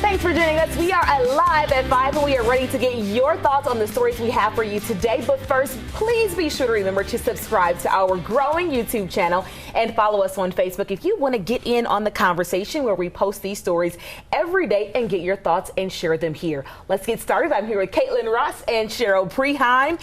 Thanks for joining us. We are live at 5 and we are ready to get your thoughts on the stories we have for you today. But first, please be sure to remember to subscribe to our growing YouTube channel and follow us on Facebook if you want to get in on the conversation where we post these stories every day and get your thoughts and share them here. Let's get started. I'm here with Caitlin Ross and Cheryl Preheim.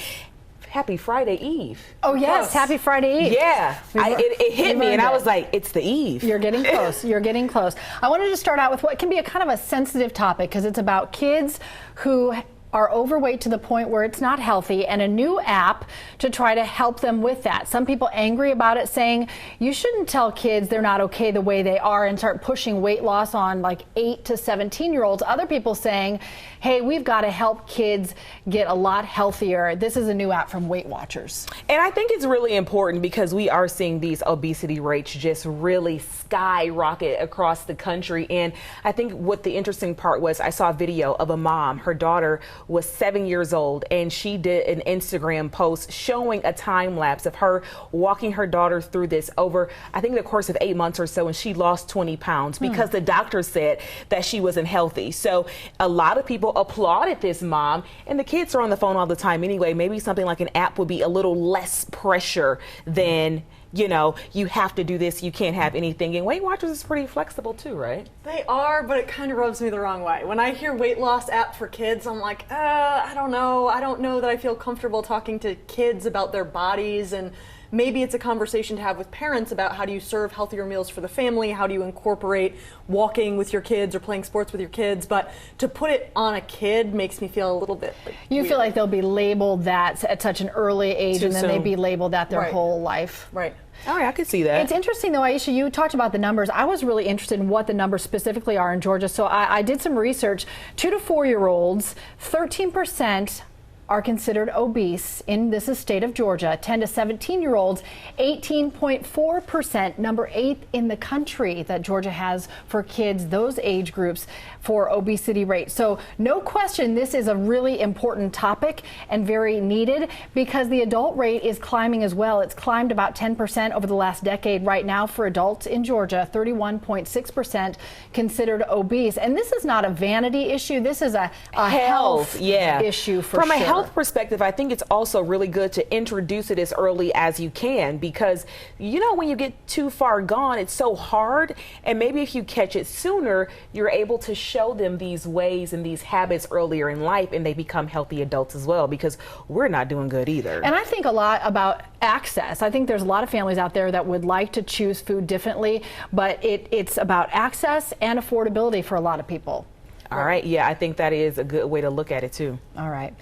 Happy Friday Eve. Oh, yes. Happy Friday Eve. Yeah. It hit me and I was like, it's the Eve. You're getting close. You're getting close. I wanted to start out with what can be a kind of a sensitive topic because it's about kids who are overweight to the point where it's not healthy, and a new app to try to help them with that. Some people angry about it, saying you shouldn't tell kids they're not okay the way they are and start pushing weight loss on like 8 to 17-year-olds. Other people saying, hey, we've got to help kids get a lot healthier. This is a new app from Weight Watchers. And I think it's really important because we are seeing these obesity rates just really skyrocket across the country. And I think what the interesting part was, I saw a video of a mom. Her daughter was 7 years old and she did an Instagram post showing a time lapse of her walking her daughter through this over, I think, the course of 8 months or so, and she lost 20 pounds because the doctor said that she wasn't healthy. So a lot of people applauded this mom, and the kids are on the phone all the time anyway. Maybe something like an app would be a little less pressure than, you know, you have to do this, you can't have anything. And Weight Watchers is pretty flexible too, right? They are, but it kind of rubs me the wrong way. When I hear weight loss app for kids, I'm like, I don't know. I don't know that I feel comfortable talking to kids about their bodies, and maybe it's a conversation to have with parents about how do you serve healthier meals for the family, how do you incorporate walking with your kids or playing sports with your kids, but to put it on a kid makes me feel a little bit weird. Feel like they'll be labeled that at such an early age and then they'd be labeled that their whole life. Right. All right, I could see that. It's interesting though, Aisha, you talked about the numbers. I was really interested in what the numbers specifically are in Georgia. So I did some research. 2 to 4-year-olds, 13% are considered obese in this state of Georgia. 10 to 17-year-olds, 18.4%, number 8 in the country that Georgia has for kids, those age groups, for obesity rate. So no question, this is a really important topic and very needed because the adult rate is climbing as well. It's climbed about 10% over the last decade. Right now for adults in Georgia, 31.6% considered obese. And this is not a vanity issue. This is a health issue for From sure. a health perspective, I think it's also really good to introduce it as early as you can because, you know, when you get too far gone, it's so hard. And maybe if you catch it sooner, you're able to show them these ways and these habits earlier in life, and they become healthy adults as well, because we're not doing good either. And I think a lot about access. I think there's a lot of families out there that would like to choose food differently, but it's about access and affordability for a lot of people. All right. Yeah, I think that is a good way to look at it too. All right.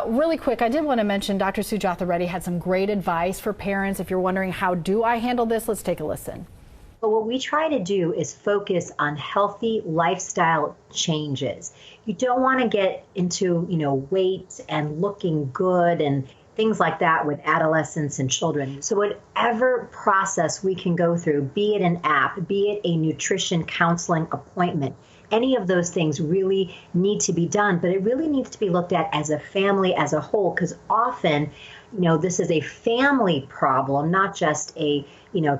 Really quick, I did want to mention Dr. Sujatha Reddy had some great advice for parents. If you're wondering how do I handle this, let's take a listen. But what we try to do is focus on healthy lifestyle changes. You don't want to get into, weight and looking good and things like that with adolescents and children. So whatever process we can go through, be it an app, be it a nutrition counseling appointment, any of those things really need to be done, but it really needs to be looked at as a family as a whole, because often, this is a family problem, not just a,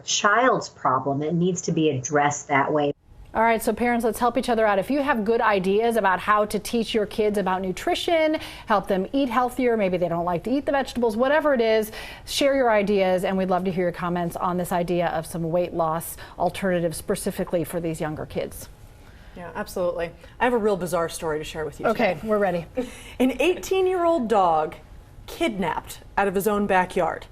child's problem. It needs to be addressed that way. All right, so parents, let's help each other out. If you have good ideas about how to teach your kids about nutrition, help them eat healthier, maybe they don't like to eat the vegetables, whatever it is, share your ideas, and we'd love to hear your comments on this idea of some weight loss alternatives specifically for these younger kids. Yeah, absolutely. I have a real bizarre story to share with you today. Okay, we're ready. An 18-year-old dog kidnapped out of his own backyard.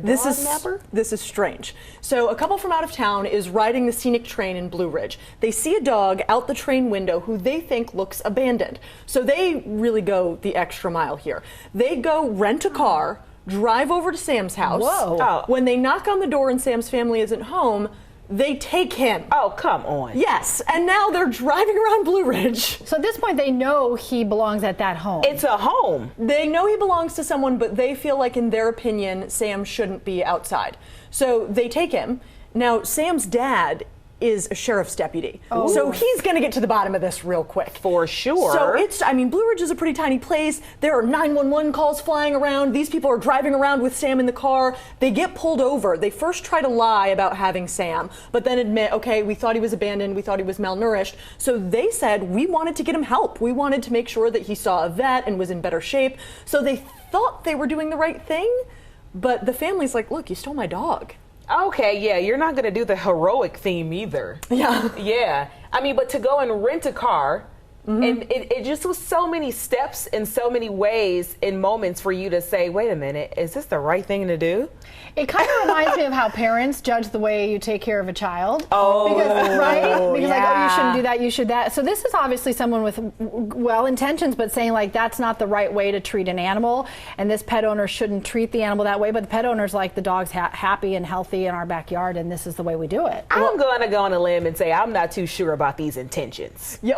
This is strange. So a couple from out of town is riding the scenic train in Blue Ridge. They see a dog out the train window who they think looks abandoned. So they really go the extra mile here. They go rent a car, drive over to Sam's house. Whoa. When they knock on the door and Sam's family isn't home, they take him. Oh, come on. Yes, and now they're driving around Blue Ridge. So at this point, they know he belongs at that home. It's a home. They know he belongs to someone, but they feel like, in their opinion, Sam shouldn't be outside. So they take him. Now, Sam's dad is a sheriff's deputy. So he's going to get to the bottom of this real quick. For sure. So I mean, Blue Ridge is a pretty tiny place. There are 911 calls flying around. These people are driving around with Sam in the car. They get pulled over. They first try to lie about having Sam, but then admit, okay, we thought he was abandoned. We thought he was malnourished. So they said, we wanted to get him help. We wanted to make sure that he saw a vet and was in better shape. So they thought they were doing the right thing, but the family's like, look, you stole my dog. Okay, yeah, you're not going to do the heroic theme either. Yeah. Yeah. I mean, but to go and rent a car, and it just was so many steps and so many ways and moments for you to say, wait a minute, is this the right thing to do? It kind of reminds me of how parents judge the way you take care of a child. Oh, right? Because like, oh, you shouldn't yeah. do that, you should that. So this is obviously someone with well intentions, but saying like that's not the right way to treat an animal, and this pet owner shouldn't treat the animal that way. But the pet owner's like, the dog's happy and healthy in our backyard, and this is the way we do it. I'm going to go on a limb and say I'm not too sure about these intentions. Yeah,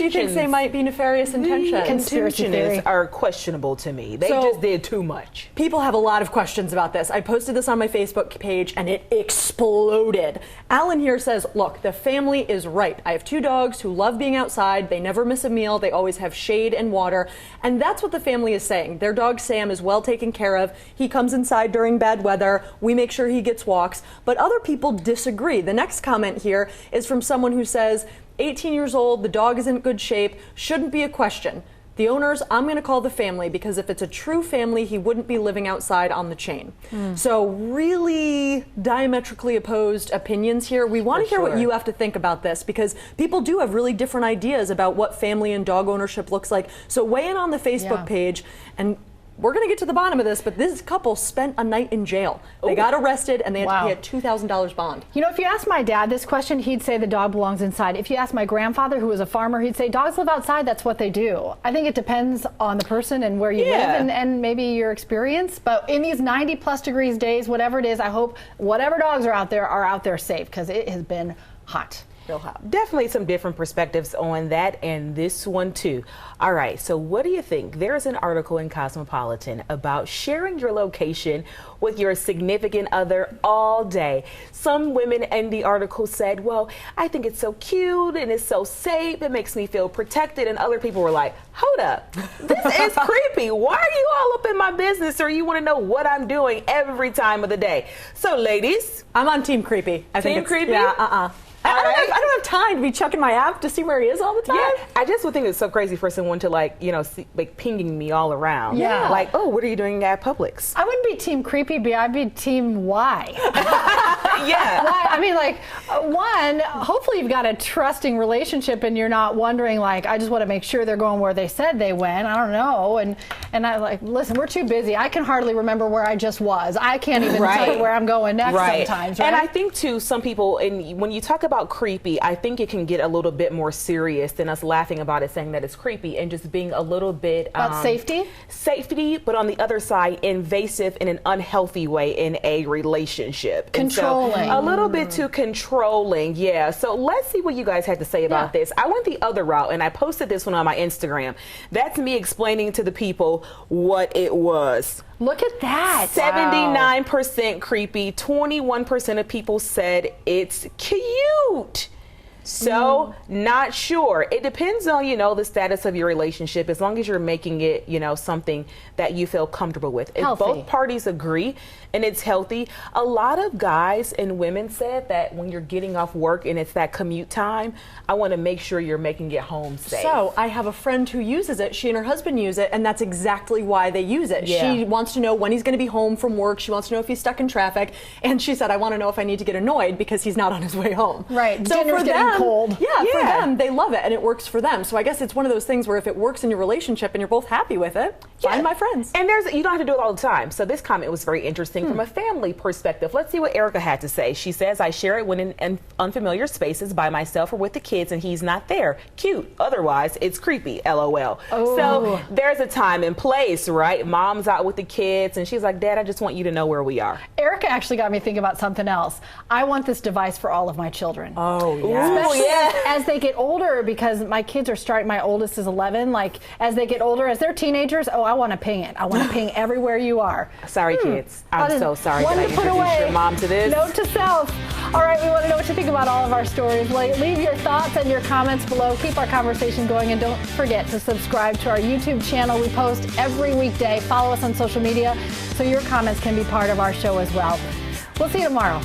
she thinks they might be nefarious intentions. Conspiracy theory. Are questionable to me. They just did too much. People have a lot of questions about this. I posted this on my Facebook page and it exploded. Alan here says, look, the family is right. I have 2 dogs who love being outside. They never miss a meal. They always have shade and water. And that's what the family is saying. Their dog Sam is well taken care of. He comes inside during bad weather. We make sure he gets walks. But other people disagree. The next comment here is from someone who says, 18 years old, the dog is in good shape, shouldn't be a question. The owners, I'm going to call the family, because if it's a true family, he wouldn't be living outside on the chain. So really diametrically opposed opinions here. We want to hear what you have to think about this, because people do have really different ideas about what family and dog ownership looks like. So weigh in on the Facebook page, and we're going to get to the bottom of this, but this couple spent a night in jail. They got arrested and they had to pay a $2,000 bond. You know, if you ask my dad this question, he'd say the dog belongs inside. If you ask my grandfather, who was a farmer, he'd say dogs live outside, that's what they do. I think it depends on the person and where you live and maybe your experience. But in these 90 plus degrees days, whatever it is, I hope whatever dogs are out there safe, because it has been hot. Real hot. Definitely some different perspectives on that and this one too. All right, so what do you think? There's an article in Cosmopolitan about sharing your location with your significant other all day. Some women in the article said, well, I think it's so cute and it's so safe, it makes me feel protected. And other people were like, hold up, this is creepy. Why are you all up in my business, or you want to know what I'm doing every time of the day? So ladies, I'm on team creepy. I think Team it's creepy? Yeah, I don't have time to be checking my app to see where he is all the time. yeah, I just would think it's so crazy for someone to see, pinging me all around. Yeah. Like, oh, what are you doing at Publix? I wouldn't be team creepy, but I'd be team why. Yeah. Why? I mean, one, hopefully you've got a trusting relationship and you're not wondering, I just want to make sure they're going where they said they went. I don't know. And I listen, we're too busy. I can hardly remember where I just was. I can't even tell you where I'm going next sometimes, right? And I think, too, some people, and when you talk about creepy, I think it can get a little bit more serious than us laughing about it, saying that it's creepy, and just being a little bit... About safety? Safety, but on the other side, invasive in an unhealthy way in a relationship. Controlling. And so, a little bit too controlling, yeah. So let's see what you guys had to say about this. I went the other route, and I posted this one on my Instagram. That's me explaining to the people what it was. Look at that. 79% creepy, 21% of people said it's cute. So, not sure. It depends on, the status of your relationship, as long as you're making it, something that you feel comfortable with. If both parties agree and it's healthy, a lot of guys and women said that when you're getting off work and it's that commute time, I want to make sure you're making it home safe. So, I have a friend who uses it. She and her husband use it, and that's exactly why they use it. Yeah. She wants to know when he's going to be home from work. She wants to know if he's stuck in traffic. And she said, I want to know if I need to get annoyed because he's not on his way home. Right. So Dinner's getting cold. Yeah, for them, they love it, and it works for them. So I guess it's one of those things where if it works in your relationship and you're both happy with it, find my friends. And you don't have to do it all the time. So this comment was very interesting from a family perspective. Let's see what Erica had to say. She says, I share it when in unfamiliar spaces by myself or with the kids and he's not there. Cute. Otherwise, it's creepy. LOL. Oh. So there's a time and place, right? Mom's out with the kids and she's like, Dad, I just want you to know where we are. Erica actually got me thinking about something else. I want this device for all of my children. Oh, yeah. especially yeah. as they get older, because my kids are starting, my oldest is 11, like as they get older, as they're teenagers, oh, I want to ping it. I want to ping everywhere you are. Sorry, kids. I'm so sorry One that I to put introduced away. your mom to this. Note to self. All right, we want to know what you think about all of our stories. Leave your thoughts and your comments below. Keep our conversation going, and don't forget to subscribe to our YouTube channel. We post every weekday. Follow us on social media so your comments can be part of our show as well. We'll see you tomorrow.